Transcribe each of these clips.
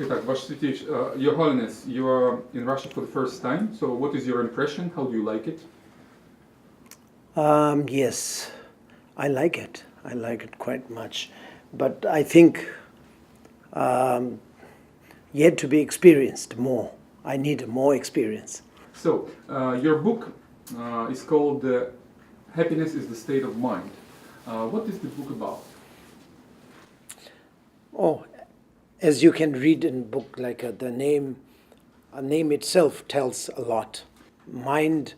Итак, Ваше Святейшество, Your Holiness, you are in Russia for the first time, so what is your impression? How do you like it? Yes, I like it. I like it quite much. But I think yet to be experienced more. I need more experience. So, your book is called Happiness is the State of Mind. What is the book about? Oh, as you can read in book, like the name itself tells a lot. Mind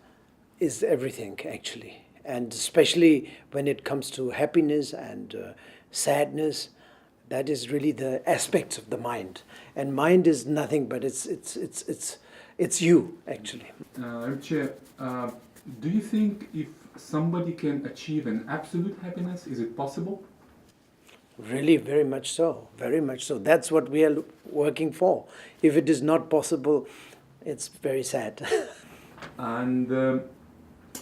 is everything actually, and especially when it comes to happiness and sadness, that is really the aspects of the mind. And mind is nothing but it's you actually. Rimche, do you think if somebody can achieve an absolute happiness, is it possible? Really, very much so. Very much so. That's what we are working for. If it is not possible, it's very sad. And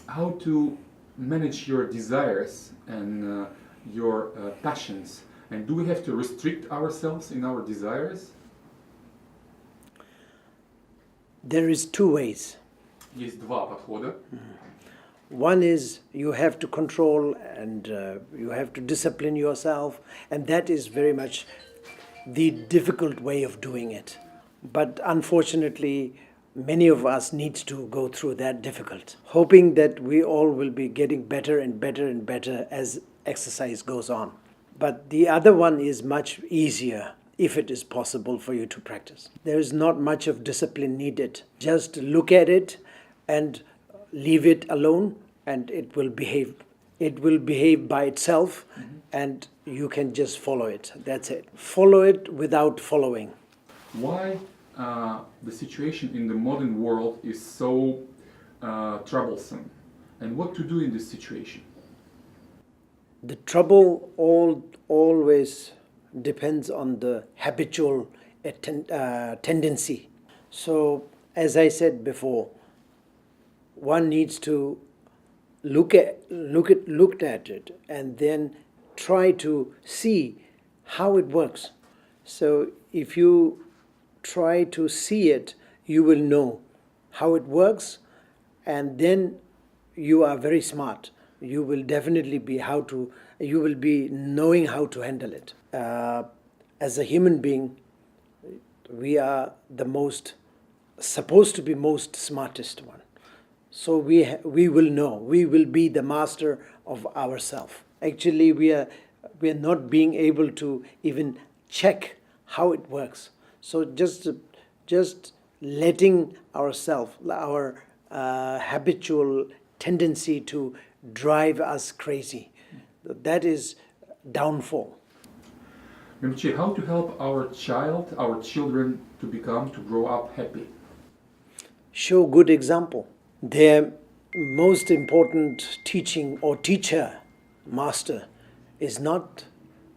how to manage your desires and your passions? And do we have to restrict ourselves in our desires? There is two ways. Есть два подхода. One is you have to control and you have to discipline yourself, and that is very much the difficult way of doing it. But unfortunately, many of us need to go through that difficult, hoping that we all will be getting better and better and better as exercise goes on. But the other one is much easier if it is possible for you to practice. There is not much of discipline needed. Just look at it and leave it alone, and it will behave. It will behave by itself, and you can just follow it. That's it. Follow it without following. Why the situation in the modern world is so troublesome, and what to do in this situation? The trouble always depends on the habitual tendency. So, as I said before, one needs to look at it and then try to see how it works. So if you try to see it, you will know how it works, and then you are very smart. You will definitely be you will be knowing how to handle it. As a human being, we are supposed to be most smartest one. So we will know. We will be the master of ourselves. Actually, we are not being able to even check how it works. So just letting ourselves, our habitual tendency to drive us crazy, that is downfall. Rimche, how to help our children to grow up happy? Show good example. Their most important teaching or teacher, master, is not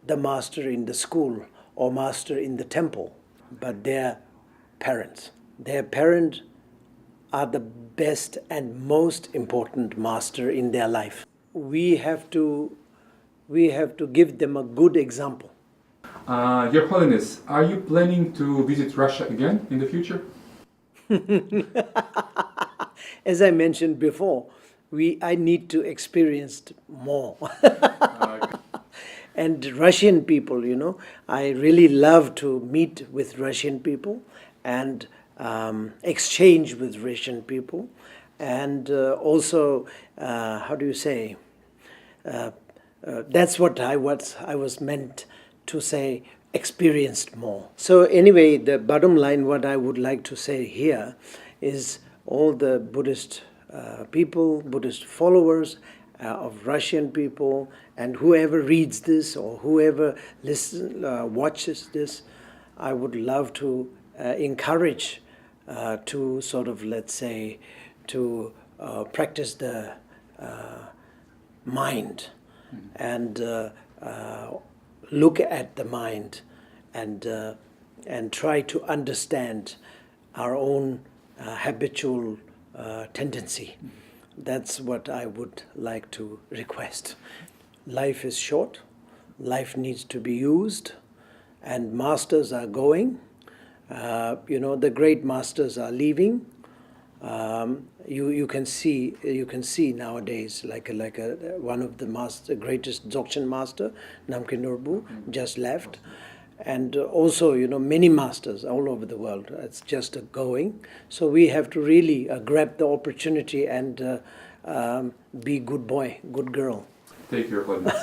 the master in the school or master in the temple, but their parents. Their parents are the best and most important master in their life. We have to give them a good example. Your Holiness, are you planning to visit Russia again in the future? As I mentioned before, I need to experience more. And Russian people, I really love to meet with Russian people and exchange with Russian people. And also, how do you say, that's what I was meant to say, experienced more. So anyway, the bottom line, what I would like to say here is all the Buddhist people, Buddhist followers of Russian people, and whoever reads this or whoever watches this, I would love to encourage to sort of, let's say, to practice the mind and look at the mind and try to understand our own habitual tendency. That's what I would like to request. Life is short, life needs to be used, and masters are going. The great masters are leaving. You can see nowadays like one of the greatest Dzogchen master, Namkhen Norbu, just left, and also many masters all over the world. It's just going. So we have to really grab the opportunity and be good boy, good girl. Take your Holiness.